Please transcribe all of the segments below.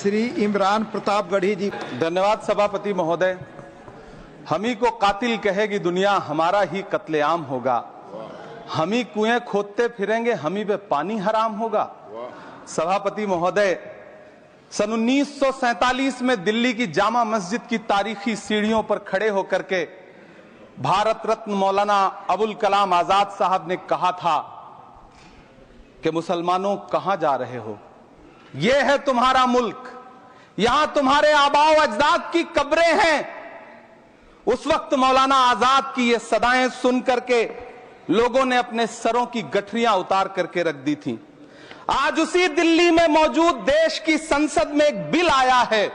श्री इमरान प्रतापगढ़ी जी। धन्यवाद सभापति महोदय। हम ही को कातिल कहेगी दुनिया, हमारा ही कत्लेआम होगा। हम ही कुएं खोदते फिरेंगे, हम ही पे पानी हराम होगा। सभापति महोदय, सन 1947 में दिल्ली की जामा मस्जिद की तारीखी सीढ़ियों पर खड़े होकर के भारत रत्न मौलाना अबुल कलाम आजाद साहब ने कहा था कि मुसलमानों कहां जा रहे हो, यह है तुम्हारा मुल्क, यहां तुम्हारे आबाओ अजदाद की कब्रें हैं। उस वक्त मौलाना आजाद की ये सदाएं सुन करके लोगों ने अपने सरों की गठरियां उतार करके रख दी थी। आज उसी दिल्ली में मौजूद देश की संसद में एक बिल आया है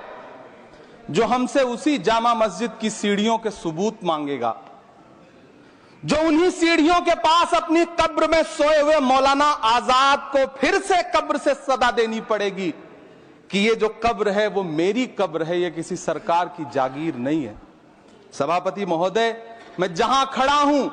जो हमसे उसी जामा मस्जिद की सीढ़ियों के सबूत मांगेगा, जो उन्हीं सीढ़ियों के पास अपनी कब्र में सोए हुए मौलाना आजाद को फिर से कब्र से सदा देनी पड़ेगी कि ये जो कब्र है वो मेरी कब्र है, ये किसी सरकार की जागीर नहीं है। सभापति महोदय, मैं जहां खड़ा हूं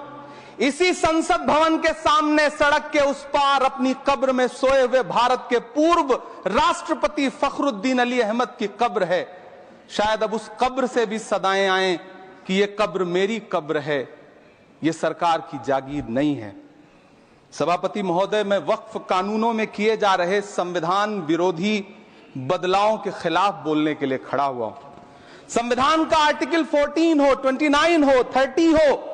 इसी संसद भवन के सामने सड़क के उस पार अपनी कब्र में सोए हुए भारत के पूर्व राष्ट्रपति फखरुद्दीन अली अहमद की कब्र है। शायद अब उस कब्र से भी सदाएं आए कि ये कब्र मेरी कब्र है, ये सरकार की जागीर नहीं है। सभापति महोदय, मैं वक्फ कानूनों में किए जा रहे संविधान विरोधी बदलावों के खिलाफ बोलने के लिए खड़ा हुआ हूं। संविधान का आर्टिकल 14 हो, 29 हो, 30 हो,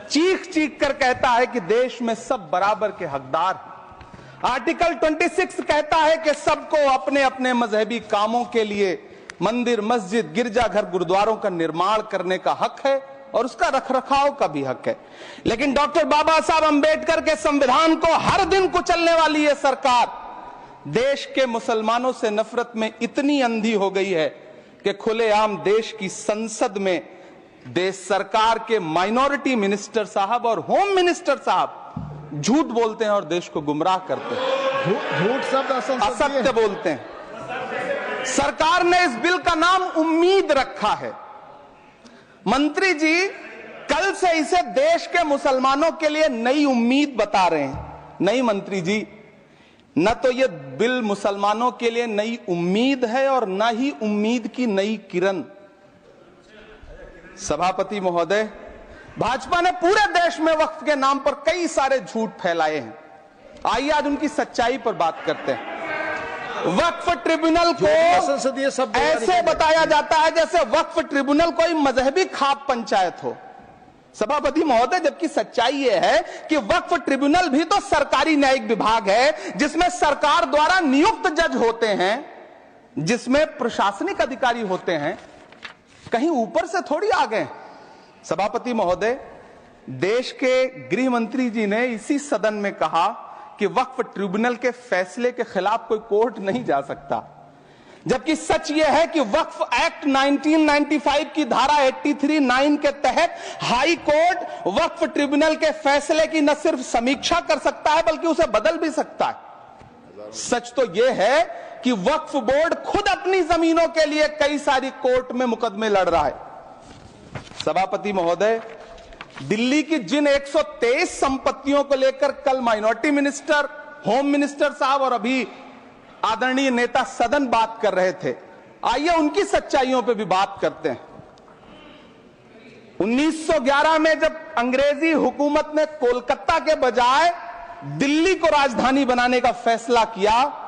चीख चीख कर कहता है कि देश में सब बराबर के हकदार हैं। आर्टिकल 26 कहता है कि सबको अपने अपने मजहबी कामों के लिए मंदिर, मस्जिद, गिरजाघर, गुरुद्वारों का निर्माण करने का हक है और उसका रखरखाव का भी हक है। लेकिन डॉक्टर बाबा साहब अंबेडकर के संविधान को हर दिन कुचलने वाली यह सरकार देश के मुसलमानों से नफरत में इतनी अंधी हो गई है कि खुलेआम देश की संसद में देश सरकार के माइनॉरिटी मिनिस्टर साहब और होम मिनिस्टर साहब झूठ बोलते हैं और देश को गुमराह करते हैं। झूठ शब्द असत्य बोलते हैं। सरकार ने इस बिल का नाम उम्मीद रखा है। मंत्री जी कल से इसे देश के मुसलमानों के लिए नई उम्मीद बता रहे हैं। नहीं मंत्री जी, न तो यह बिल मुसलमानों के लिए नई उम्मीद है और न ही उम्मीद की नई किरण। सभापति महोदय, भाजपा ने पूरे देश में वक्फ के नाम पर कई सारे झूठ फैलाए हैं। आइए आज उनकी सच्चाई पर बात करते हैं। वक्फ ट्रिब्यूनल को ऐसे बताया जाता है जैसे वक्फ ट्रिब्यूनल कोई मजहबी खाप पंचायत हो। सभापति महोदय, जबकि सच्चाई यह है कि वक्फ ट्रिब्यूनल भी तो सरकारी न्यायिक विभाग है जिसमें सरकार द्वारा नियुक्त जज होते हैं, जिसमें प्रशासनिक अधिकारी होते हैं, कहीं ऊपर से थोड़ी आ गए। सभापति महोदय, देश के गृह मंत्री जी ने इसी सदन में कहा कि वक्फ ट्रिब्यूनल के फैसले के खिलाफ कोई कोर्ट नहीं जा सकता, जबकि सच यह है कि वक्फ एक्ट 1995 की धारा 83(9) के तहत हाई कोर्ट वक्फ ट्रिब्यूनल के फैसले की न सिर्फ समीक्षा कर सकता है बल्कि उसे बदल भी सकता है। सच तो यह है कि वक्फ बोर्ड खुद अपनी जमीनों के लिए कई सारी कोर्ट में मुकदमे लड़ रहा है। सभापति महोदय, दिल्ली की जिन 123 संपत्तियों को लेकर कल माइनॉरिटी मिनिस्टर, होम मिनिस्टर साहब और अभी आदरणीय नेता सदन बात कर रहे थे, आइए उनकी सच्चाइयों पे भी बात करते हैं। 1911 में जब अंग्रेजी हुकूमत ने कोलकाता के बजाय दिल्ली को राजधानी बनाने का फैसला किया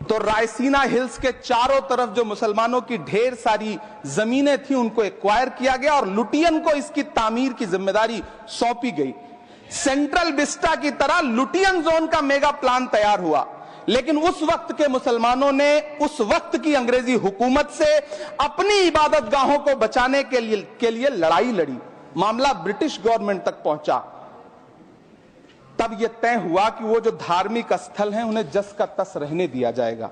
तो रायसीना हिल्स के चारों तरफ जो मुसलमानों की ढेर सारी जमीनें थी उनको एक्वायर किया गया और लुटियन को इसकी तामीर की जिम्मेदारी सौंपी गई। सेंट्रल विस्टा की तरह लुटियन जोन का मेगा प्लान तैयार हुआ, लेकिन उस वक्त के मुसलमानों ने उस वक्त की अंग्रेजी हुकूमत से अपनी इबादत गाहों को बचाने के लिए लड़ाई लड़ी। मामला ब्रिटिश गवर्नमेंट तक पहुंचा। तब यह तय हुआ कि वो जो धार्मिक स्थल हैं उन्हें जस का तस रहने दिया जाएगा।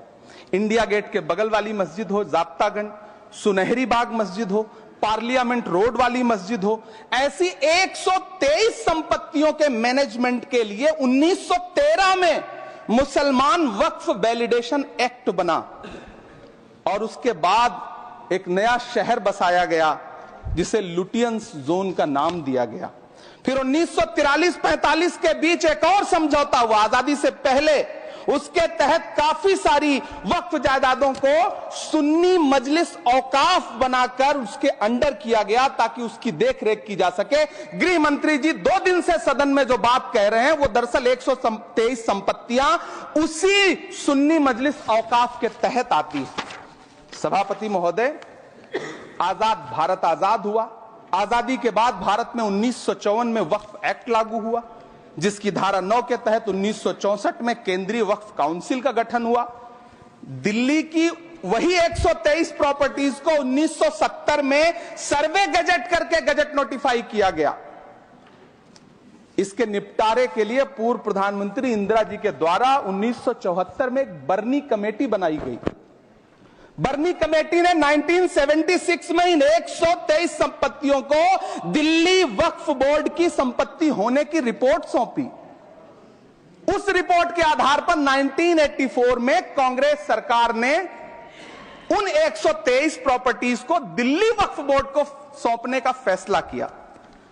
इंडिया गेट के बगल वाली मस्जिद हो, जाप्तागंज, सुनहरी बाग मस्जिद हो, पार्लियामेंट रोड वाली मस्जिद हो, ऐसी 123 संपत्तियों के मैनेजमेंट के लिए 1913 में मुसलमान वक्फ वैलिडेशन एक्ट बना और उसके बाद एक नया शहर बसाया गया जिसे लुटियंस जोन का नाम दिया गया। फिर 1943-45 के बीच एक और समझौता हुआ आजादी से पहले। उसके तहत काफी सारी वक्फ जायदादों को सुन्नी मजलिस औकाफ बनाकर उसके अंडर किया गया ताकि उसकी देखरेख की जा सके। गृह मंत्री जी 2 दिन से सदन में जो बात कह रहे हैं वो दरअसल 123 संपत्तियां उसी सुन्नी मजलिस औकाफ के तहत आती है। सभापति महोदय, आजाद भारत आजाद हुआ। आजादी के बाद भारत में 1954 में वक्फ एक्ट लागू हुआ, जिसकी धारा 9 के तहत 1964 में केंद्रीय वक्फ काउंसिल का गठन हुआ। दिल्ली की वही 123 प्रॉपर्टीज को 1970 में सर्वे गजट करके गजट नोटिफाई किया गया। इसके निपटारे के लिए पूर्व प्रधानमंत्री इंदिरा जी के द्वारा 1974 में एक बर्नी कमेटी बनाई गई। बर्नी कमेटी ने 1976 में इन 123 संपत्तियों को दिल्ली वक्फ बोर्ड की संपत्ति होने की रिपोर्ट सौंपी। उस रिपोर्ट के आधार पर 1984 में कांग्रेस सरकार ने उन 123 प्रॉपर्टीज को दिल्ली वक्फ बोर्ड को सौंपने का फैसला किया,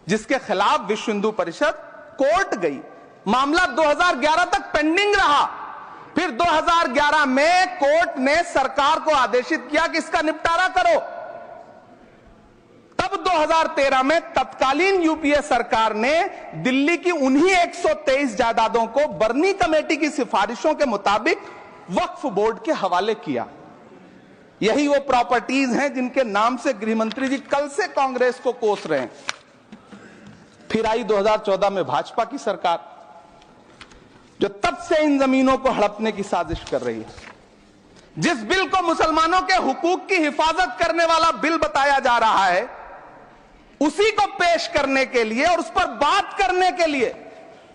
जिसके खिलाफ विश्व हिंदू परिषद कोर्ट गई। मामला 2011 तक पेंडिंग रहा। फिर 2011 में कोर्ट ने सरकार को आदेशित किया कि इसका निपटारा करो। तब 2013 में तत्कालीन यूपीए सरकार ने दिल्ली की उन्हीं 123 जायदादों को बर्नी कमेटी की सिफारिशों के मुताबिक वक्फ बोर्ड के हवाले किया। यही वो प्रॉपर्टीज हैं जिनके नाम से गृह मंत्री जी कल से कांग्रेस को कोस रहे हैं। फिर आई 2014 में भाजपा की सरकार, जो तब से इन जमीनों को हड़पने की साजिश कर रही है। जिस बिल को मुसलमानों के हुकूक की हिफाजत करने वाला बिल बताया जा रहा है, उसी को पेश करने के लिए और उस पर बात करने के लिए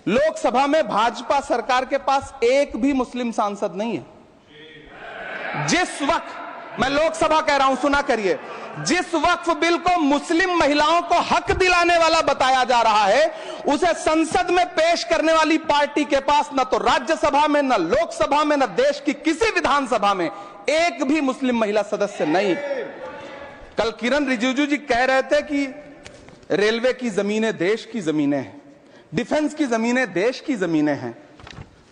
लोकसभा में भाजपा सरकार के पास एक भी मुस्लिम सांसद नहीं है। जिस वक्त, मैं लोकसभा कह रहा हूं, सुना करिए, जिस वक्फ बिल को मुस्लिम महिलाओं को हक दिलाने वाला बताया जा रहा है, उसे संसद में पेश करने वाली पार्टी के पास न तो राज्यसभा में, न लोकसभा में, न देश की किसी विधानसभा में एक भी मुस्लिम महिला सदस्य नहीं। कल किरण रिजिजू जी कह रहे थे कि रेलवे की जमीनें देश की जमीनें हैं, डिफेंस की जमीनें देश की जमीनें हैं।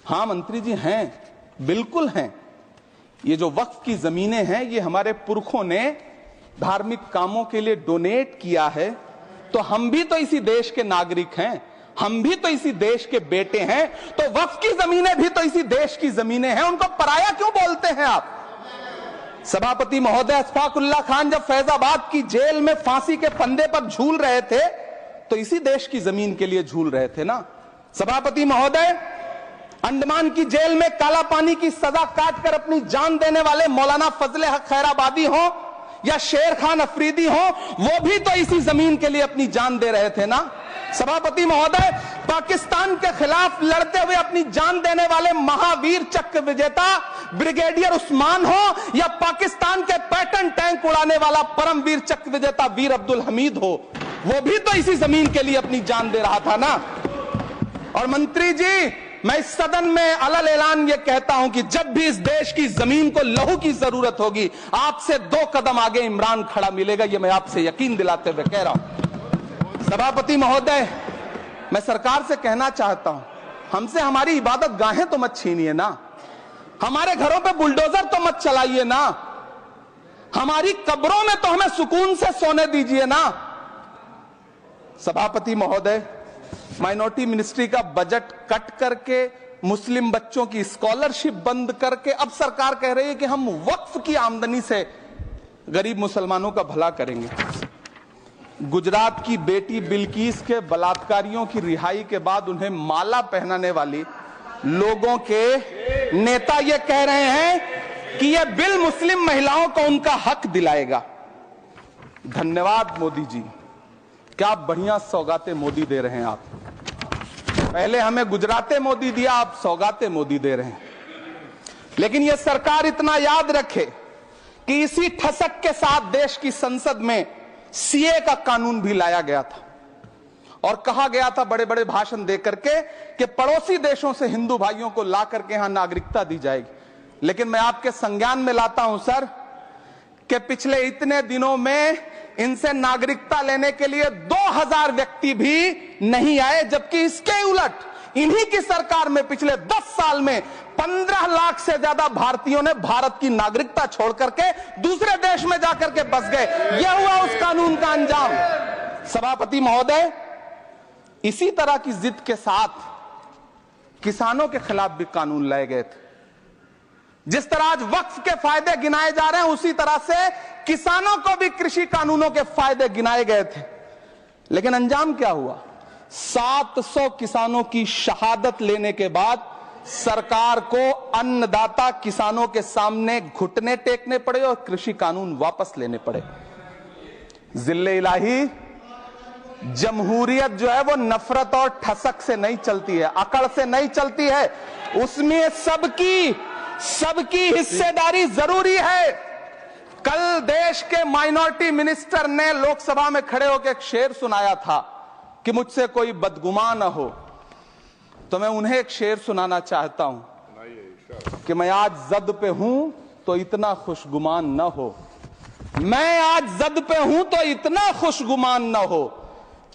हां मंत्री जी, हैं, बिल्कुल हैं। ये जो वक्फ की जमीनें हैं, ये हमारे पुरखों ने धार्मिक कामों के लिए डोनेट किया है, तो हम भी तो इसी देश के नागरिक हैं, हम भी तो इसी देश के बेटे हैं, तो वक्फ की जमीनें भी तो इसी देश की जमीनें हैं। उनको पराया क्यों बोलते हैं आप? सभापति महोदय, अशफाकुल्लाह खान जब फैजाबाद की जेल में फांसी के फंदे पर झूल रहे थे, तो इसी देश की जमीन के लिए झूल रहे थे ना। सभापति महोदय, अंडमान की जेल में काला पानी की सजा काटकर अपनी जान देने वाले मौलाना फजले हक खैराबादी हो या शेर खान अफरीदी हो, वो भी तो इसी जमीन के लिए अपनी जान दे रहे थे ना। सभापति महोदय, पाकिस्तान के खिलाफ लड़ते हुए अपनी जान देने वाले महावीर चक्र विजेता ब्रिगेडियर उस्मान हो या पाकिस्तान के पैटर्न टैंक उड़ाने वाला परमवीर चक्र विजेता वीर अब्दुल हमीद हो, वो भी तो इसी जमीन के लिए अपनी जान दे रहा था ना। और मंत्री जी, मैं इस सदन में अलल ऐलान ये कहता हूं कि जब भी इस देश की जमीन को लहू की जरूरत होगी, आपसे 2 कदम आगे इमरान खड़ा मिलेगा। ये मैं आपसे यकीन दिलाते हुए कह रहा हूं। सभापति महोदय, मैं सरकार से कहना चाहता हूं, हमसे हमारी इबादत गाहें तो मत छीनिए ना, हमारे घरों पे बुलडोजर तो मत चलाइए ना, हमारी कब्रों में तो हमें सुकून से सोने दीजिए ना। सभापति महोदय, माइनॉरिटी मिनिस्ट्री का बजट कट करके, मुस्लिम बच्चों की स्कॉलरशिप बंद करके अब सरकार कह रही है कि हम वक्फ की आमदनी से गरीब मुसलमानों का भला करेंगे। गुजरात की बेटी बिल्किस के बलात्कारियों की रिहाई के बाद उन्हें माला पहनाने वाली लोगों के नेता ये कह रहे हैं कि यह बिल मुस्लिम महिलाओं को उनका हक दिलाएगा। धन्यवाद मोदी जी, क्या बढ़िया सौगातें मोदी दे रहे हैं आप। पहले हमें गुजराते मोदी दिया, आप सौगाते मोदी दे रहे हैं। लेकिन यह सरकार इतना याद रखे कि इसी ठसक के साथ देश की संसद में सीए का कानून भी लाया गया था और कहा गया था बड़े बड़े भाषण देकर के कि पड़ोसी देशों से हिंदू भाइयों को ला करके यहां नागरिकता दी जाएगी। लेकिन मैं आपके संज्ञान में लाता हूं सर कि पिछले इतने दिनों में इनसे नागरिकता लेने के लिए 2000 व्यक्ति भी नहीं आए, जबकि इसके उलट इन्हीं की सरकार में पिछले 10 साल में 15 लाख से ज्यादा भारतीयों ने भारत की नागरिकता छोड़ करके दूसरे देश में जाकर के बस गए। यह हुआ उस कानून का अंजाम। सभापति महोदय, इसी तरह की जिद के साथ किसानों के खिलाफ भी कानून लाए गए थे। जिस तरह आज वक्फ के फायदे गिनाए जा रहे हैं, उसी तरह से किसानों को भी कृषि कानूनों के फायदे गिनाए गए थे। लेकिन अंजाम क्या हुआ? 700 किसानों की शहादत लेने के बाद सरकार को अन्नदाता किसानों के सामने घुटने टेकने पड़े और कृषि कानून वापस लेने पड़े। जिल्ले इलाही, जमहूरियत जो है वो नफरत और ठसक से नहीं चलती है, अकड़ से नहीं चलती है। उसमें सबकी हिस्सेदारी जरूरी है। कल देश के माइनॉरिटी मिनिस्टर ने लोकसभा में खड़े होकर एक शेर सुनाया था कि मुझसे कोई बदगुमान न हो, तो मैं उन्हें एक शेर सुनाना चाहता हूं कि मैं आज जद पे हूं तो इतना खुशगुमान न हो, मैं आज जद पे हूं तो इतना खुशगुमान न हो,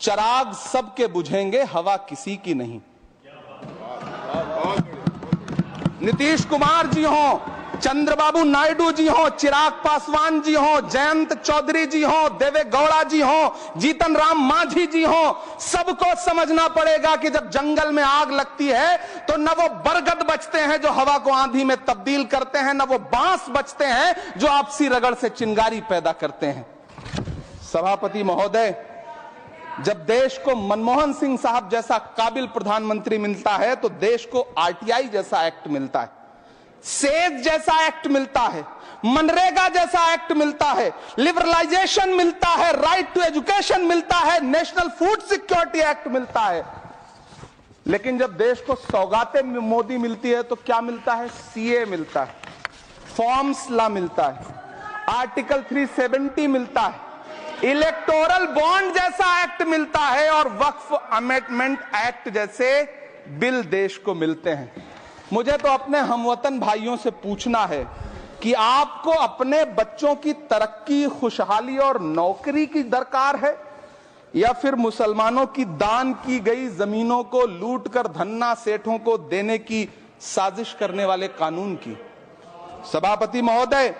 चराग सबके बुझेंगे हवा किसी की नहीं। नीतीश कुमार जी हो, चंद्रबाबू नायडू जी हो, चिराग पासवान जी हो, जयंत चौधरी जी हो, देवे गौड़ा जी हो, जीतन राम मांझी जी हो, सबको समझना पड़ेगा कि जब जंगल में आग लगती है तो न वो बरगद बचते हैं जो हवा को आंधी में तब्दील करते हैं, न वो बांस बचते हैं जो आपसी रगड़ से चिंगारी पैदा करते हैं। सभापति महोदय, जब देश को मनमोहन सिंह साहब जैसा काबिल प्रधानमंत्री मिलता है तो देश को आरटीआई जैसा एक्ट मिलता है, सेज जैसा एक्ट मिलता है, मनरेगा जैसा एक्ट मिलता है, लिबरलाइजेशन मिलता है, राइट टू एजुकेशन मिलता है, नेशनल फूड सिक्योरिटी एक्ट मिलता है। लेकिन जब देश को सौगातें मोदी मिलती है तो क्या मिलता है? सीए मिलता है, फॉर्म्स लॉ मिलता है, आर्टिकल 370 मिलता है, इलेक्टोरल बॉन्ड जैसा एक्ट मिलता है और वक्फ अमेंडमेंट एक्ट जैसे बिल देश को मिलते हैं। मुझे तो अपने हमवतन भाइयों से पूछना है कि आपको अपने बच्चों की तरक्की, खुशहाली और नौकरी की दरकार है या फिर मुसलमानों की दान की गई जमीनों को लूट कर धन्ना सेठों को देने की साजिश करने वाले कानून की? सभापति महोदय,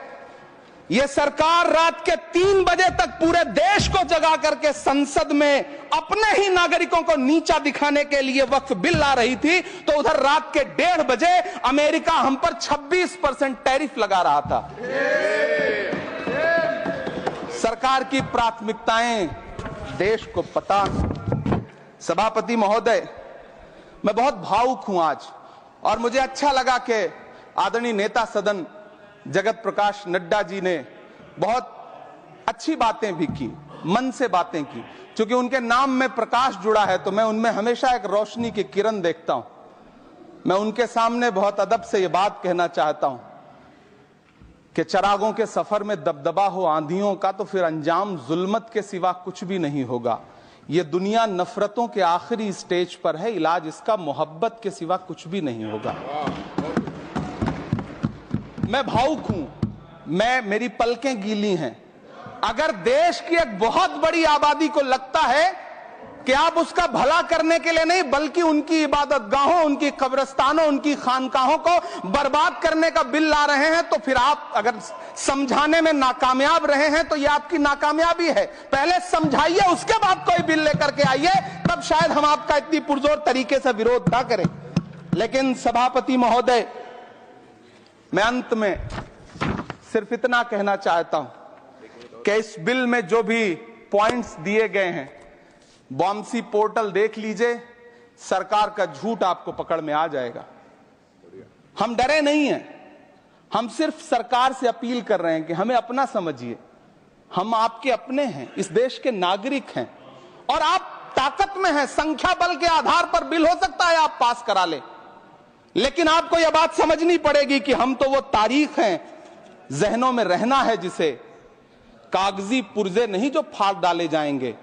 यह सरकार रात के 3 बजे तक पूरे देश को जगा करके संसद में अपने ही नागरिकों को नीचा दिखाने के लिए वक्फ बिल ला रही थी, तो उधर रात के 1:30 बजे अमेरिका हम पर 26% टैरिफ लगा रहा था। सरकार की प्राथमिकताएं देश को पता। सभापति महोदय, मैं बहुत भावुक हूं आज, और मुझे अच्छा लगा कि आदरणीय नेता सदन जगत प्रकाश नड्डा जी ने बहुत अच्छी बातें भी की, मन से बातें की। क्योंकि उनके नाम में प्रकाश जुड़ा है तो मैं उनमें हमेशा एक रोशनी की किरण देखता हूं। मैं उनके सामने बहुत अदब से यह बात कहना चाहता हूं कि चरागों के सफर में दबदबा हो आंधियों का तो फिर अंजाम जुल्मत के सिवा कुछ भी नहीं होगा। यह दुनिया नफरतों के आखिरी स्टेज पर है, इलाज इसका मोहब्बत के सिवा कुछ भी नहीं होगा। मैं भावुक हूं, मेरी पलकें गीली हैं। अगर देश की एक बहुत बड़ी आबादी को लगता है कि आप उसका भला करने के लिए नहीं बल्कि उनकी इबादतगाहों, उनकी कब्रिस्तानों, उनकी खानकाहों को बर्बाद करने का बिल ला रहे हैं, तो फिर आप अगर समझाने में नाकामयाब रहे हैं तो यह आपकी नाकामयाबी है। पहले समझाइए, उसके बाद कोई बिल लेकर के आइए, तब शायद हम आपका इतनी पुरजोर तरीके से विरोध ना करें। लेकिन सभापति महोदय, मैं अंत में सिर्फ इतना कहना चाहता हूं कि इस बिल में जो भी पॉइंट्स दिए गए हैं, बॉम्सी पोर्टल देख लीजिए, सरकार का झूठ आपको पकड़ में आ जाएगा। हम डरे नहीं हैं, हम सिर्फ सरकार से अपील कर रहे हैं कि हमें अपना समझिए। हम आपके अपने हैं, इस देश के नागरिक हैं और आप ताकत में हैं। संख्या बल के आधार पर बिल हो सकता है आप पास करा ले, लेकिन आपको यह बात समझनी पड़ेगी कि हम तो वो तारीख हैं, जहनों में रहना है जिसे, कागजी पुर्जे नहीं जो फाड़ डाले जाएंगे।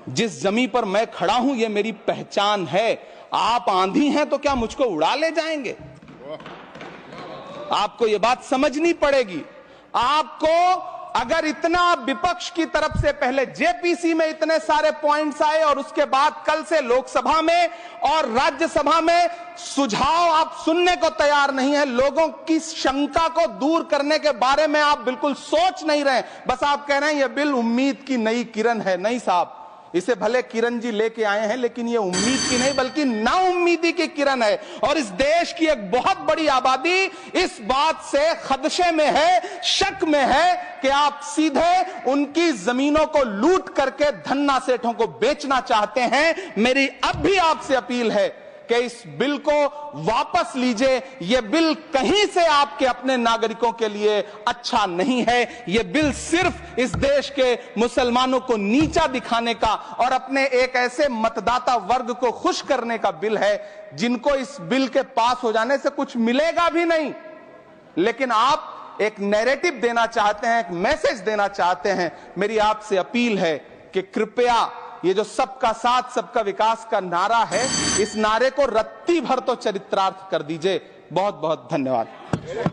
जिस जमीन पर मैं खड़ा हूं ये मेरी पहचान है। आप आंधी हैं तो क्या मुझको उड़ा ले जाएंगे? आपको यह बात समझनी पड़ेगी। आपको अगर इतना विपक्ष की तरफ से पहले जेपीसी में इतने सारे पॉइंट्स आए और उसके बाद कल से लोकसभा में और राज्यसभा में सुझाव आप सुनने को तैयार नहीं है, लोगों की शंका को दूर करने के बारे में आप बिल्कुल सोच नहीं रहे, बस आप कह रहे हैं यह बिल उम्मीद की नई किरण है। नहीं साहब, इसे भले किरण जी लेके आए हैं, लेकिन ये उम्मीद की नहीं बल्कि नाउम्मीदी की किरण है। और इस देश की एक बहुत बड़ी आबादी इस बात से खदशे में है, शक में है कि आप सीधे उनकी जमीनों को लूट करके धन्ना सेठों को बेचना चाहते हैं। मेरी अब भी आपसे अपील है कि इस बिल को वापस लीजिए। यह बिल कहीं से आपके अपने नागरिकों के लिए अच्छा नहीं है। यह बिल सिर्फ इस देश के मुसलमानों को नीचा दिखाने का और अपने एक ऐसे मतदाता वर्ग को खुश करने का बिल है जिनको इस बिल के पास हो जाने से कुछ मिलेगा भी नहीं। लेकिन आप एक नैरेटिव देना चाहते हैं, एक मैसेज देना चाहते हैं। मेरी आपसे अपील है कि कृपया ये जो सबका साथ सबका विकास का नारा है, इस नारे को रत्ती भर तो चरित्रार्थ कर दीजिए। बहुत बहुत धन्यवाद।